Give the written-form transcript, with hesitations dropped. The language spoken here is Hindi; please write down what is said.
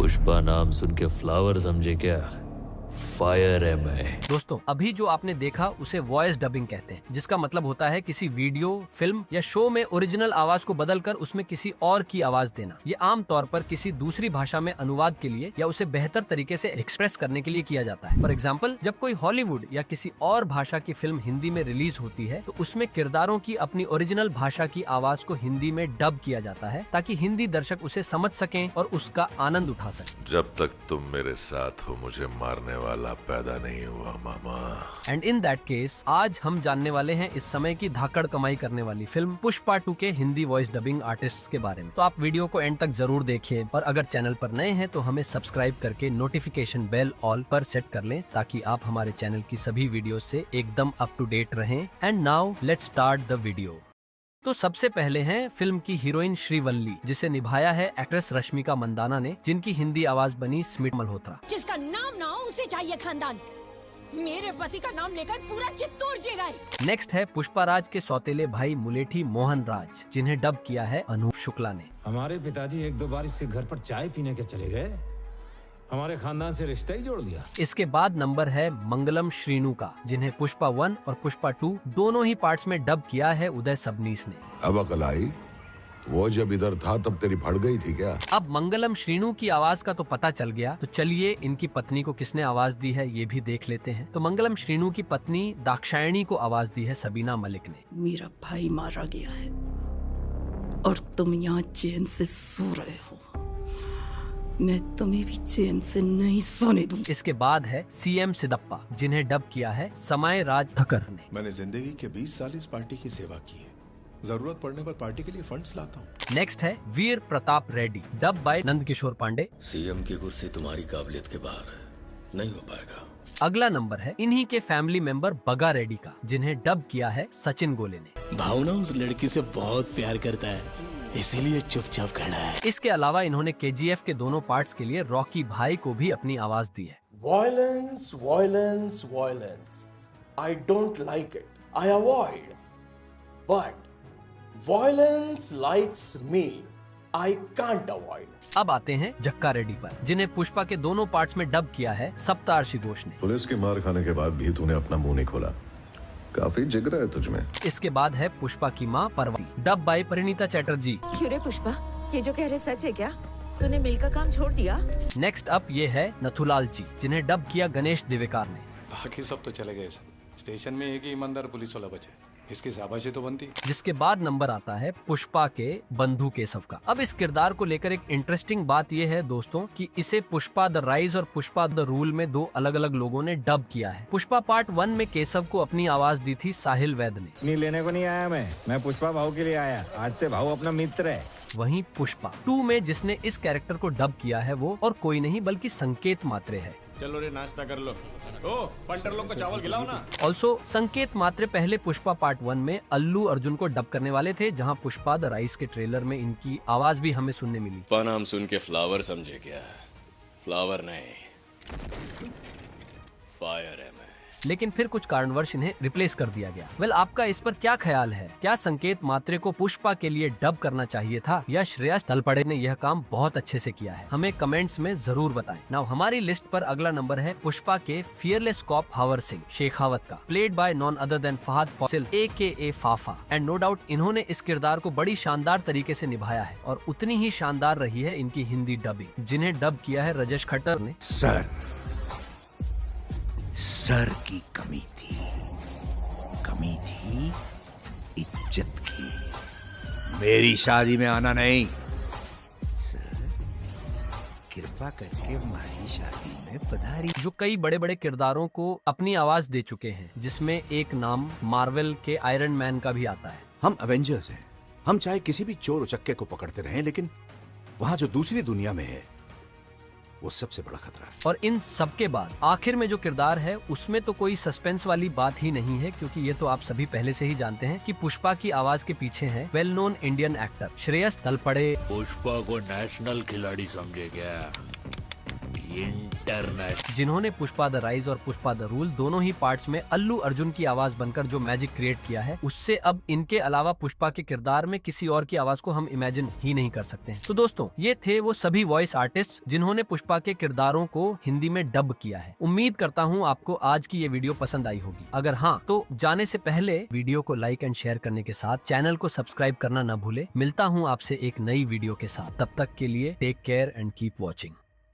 पुष्पा नाम सुन के फ्लावर समझे क्या? फायर है मैं। दोस्तों, अभी जो आपने देखा उसे वॉइस डबिंग कहते हैं, जिसका मतलब होता है किसी वीडियो, फिल्म या शो में ओरिजिनल आवाज को बदलकर उसमें किसी और की आवाज देना। ये आम तौर पर किसी दूसरी भाषा में अनुवाद के लिए या उसे बेहतर तरीके से एक्सप्रेस करने के लिए किया जाता है। फॉर एग्जाम्पल, जब कोई हॉलीवुड या किसी और भाषा की फिल्म हिंदी में रिलीज होती है तो उसमें किरदारों की अपनी ओरिजिनल भाषा की आवाज को हिंदी में डब किया जाता है ताकि हिंदी दर्शक उसे समझ सकें और उसका आनंद उठा सकें। जब तक तुम मेरे साथ हो मुझे मारने वाला पैदा नहीं हुआ मामा। एंड इन दैट केस आज हम जानने वाले हैं इस समय की धाकड़ कमाई करने वाली फिल्म पुष्पा 2 के हिंदी वॉइस डबिंग आर्टिस्ट्स के बारे में। तो आप वीडियो को एंड तक जरूर देखिए और अगर चैनल पर नए हैं तो हमें सब्सक्राइब करके नोटिफिकेशन बेल ऑल पर सेट कर लें ताकि आप हमारे चैनल की सभी वीडियो से एकदम अप टू डेट रहें। And now let's start the video. तो सबसे पहले हैं फिल्म की हीरोइन श्रीवल्ली, जिसे निभाया है एक्ट्रेस रश्मिका मंदाना ने, जिनकी हिंदी आवाज बनी स्मित मल्होत्रा। जिसका नाम ना हो उसे चाहिए खानदान। मेरे पति का नाम लेकर पूरा चित्तौड़ जी रहा है। नेक्स्ट है पुष्पा राज के सौतेले भाई मुलेठी मोहन राज, जिन्हें डब किया है अनूप शुक्ला ने। हमारे पिताजी एक दो बार इससे घर पर चाय पीने के चले गए, हमारे खानदान से रिश्ता ही जोड़ दिया। इसके बाद नंबर है मंगलम श्रीनु का, जिन्हें पुष्पा 1 और पुष्पा 2 दोनों ही पार्ट्स में डब किया है उदय सबनीस ने। अब अकल आई, वो जब इधर था तब तेरी फट गई थी क्या? अब मंगलम श्रीनु की आवाज का तो पता चल गया, तो चलिए इनकी पत्नी को किसने आवाज दी है ये भी देख लेते हैं। तो मंगलम श्रीनु की पत्नी दाक्षायणी को आवाज दी है सबीना मलिक ने। मेरा भाई मारा गया है और तुम यहाँ चैन से सो रहे हो, मैं तुम्हें भी चैन से नहीं सोने दूंगी। इसके बाद है सीएम सिदप्पा, जिन्हें डब किया है समय राज थकर ने। मैंने जिंदगी के 20 साल इस पार्टी की सेवा की है, जरूरत पड़ने पर पार्टी के लिए फंड्स लाता हूँ। नेक्स्ट है वीर Pratap Reddy, dub bye Nand Kishore Pandey. CM की कुर्सी तुम्हारी काबिलियत के बाहर है, नहीं हो पाएगा। अगला नंबर है इन्हीं के फैमिली मेंबर बगा रेड्डी का, जिन्हें डब किया है सचिन गोले ने। भावना उस लड़की से बहुत प्यार करता है, इसीलिए चुपचाप खड़ा है। इसके अलावा इन्होंने केजीएफ के दोनों पार्ट्स के लिए रॉकी भाई को भी अपनी आवाज दी है। Violence, violence, violence. I don't like it. I avoid. But violence likes me. I can't avoid. अब आते हैं जक्का रेड्डी पर, जिन्हें पुष्पा के दोनों पार्ट्स में डब किया है सप्तार्षि घोष ने। पुलिस की मार खाने के बाद भी तूने अपना मुंह नहीं खोला, काफी जिगरा है तुझमें। इसके बाद है पुष्पा की माँ पार्वती, डब बाय परिणीता चटर्जी। क्यों रे पुष्पा, ये जो कह रहे सच है क्या? तूने मिल का काम छोड़ दिया? नेक्स्ट अप ये है नथुलाल जी, जिन्हें डब किया गणेश दिवेकार ने। बाकी सब तो चले गए, स्टेशन में एक ही ईमानदार पुलिस वाला बचे, इसकी शाबाशी तो बनती। जिसके बाद नंबर आता है पुष्पा के बंधु केशव का। अब इस किरदार को लेकर एक इंटरेस्टिंग बात यह है दोस्तों कि इसे पुष्पा द राइज और पुष्पा द रूल में दो अलग अलग लोगों ने डब किया है। पुष्पा पार्ट 1 में केशव को अपनी आवाज दी थी साहिल वैद ने। नहीं लेने को नहीं आया मैं पुष्पा भाऊ के लिए आया, आज से भाऊ अपना मित्र है। वहीं पुष्पा 2 में जिसने इस कैरेक्टर को डब किया है वो और कोई नहीं बल्कि संकेत मात्रे है। चलो रे नाश्ता कर लो, ओ पंटर लोग को चावल खिलाओ ना। ऑल्सो संकेत मात्रे पहले पुष्पा पार्ट 1 में अल्लू अर्जुन को डब करने वाले थे, जहां पुष्पा द राइस के ट्रेलर में इनकी आवाज भी हमें सुनने मिली। पुष्पा नाम सुन के फ्लावर समझे क्या? फ्लावर नहीं, फायर है मैं। लेकिन फिर कुछ कारणवश इन्हें रिप्लेस कर दिया गया। वेल, आपका इस पर क्या ख्याल है? क्या संकेत मात्रे को पुष्पा के लिए डब करना चाहिए था या श्रेयस तलपड़े ने यह काम बहुत अच्छे से किया है? हमें कमेंट्स में जरूर बताएं। नाउ हमारी लिस्ट पर अगला नंबर है पुष्पा के फियरलेस कॉप हावर सिंह शेखावत का, played by none other than Fahadh Faasil AKA Fafa. And no doubt इन्होंने इस किरदार को बड़ी शानदार तरीके से निभाया है और उतनी ही शानदार रही है इनकी हिंदी डबिंग, जिन्हें डब किया है रजश खट्टर ने। सर की कमी थी इज्जत की, मेरी शादी में आना नहीं। सर कृपा करके हमारी शादी में पधारी। जो कई बड़े बड़े किरदारों को अपनी आवाज दे चुके हैं, जिसमें एक नाम मार्वल के आयरन मैन का भी आता है। हम अवेंजर्स हैं, हम चाहे किसी भी चोर उचक्के को पकड़ते रहें, लेकिन वहाँ जो दूसरी दुनिया में है वो सबसे बड़ा खतरा है। और इन सब के बाद आखिर में जो किरदार है उसमें तो कोई सस्पेंस वाली बात ही नहीं है, क्योंकि ये तो आप सभी पहले से ही जानते हैं कि पुष्पा की आवाज के पीछे हैं well known Indian actor Shreyas Talpade. Pushpa को नेशनल खिलाड़ी समझे क्या? इंटरनेट। जिन्होंने पुष्पा द राइज और पुष्पा द रूल दोनों ही पार्ट्स में अल्लू अर्जुन की आवाज बनकर जो मैजिक क्रिएट किया है, उससे अब इनके अलावा पुष्पा के किरदार में किसी और की आवाज को हम इमेजिन ही नहीं कर सकते। तो दोस्तों, ये थे वो सभी वॉइस आर्टिस्ट जिन्होंने पुष्पा के किरदारों को हिंदी में डब किया है। उम्मीद करता हूँ आपको आज की ये वीडियो पसंद आई होगी। अगर हाँ, तो जाने से पहले वीडियो को लाइक एंड शेयर करने के साथ चैनल को सब्सक्राइब करना न भूले। मिलता हूँ आपसे एक नई वीडियो के साथ, तब तक के लिए take care and keep watching.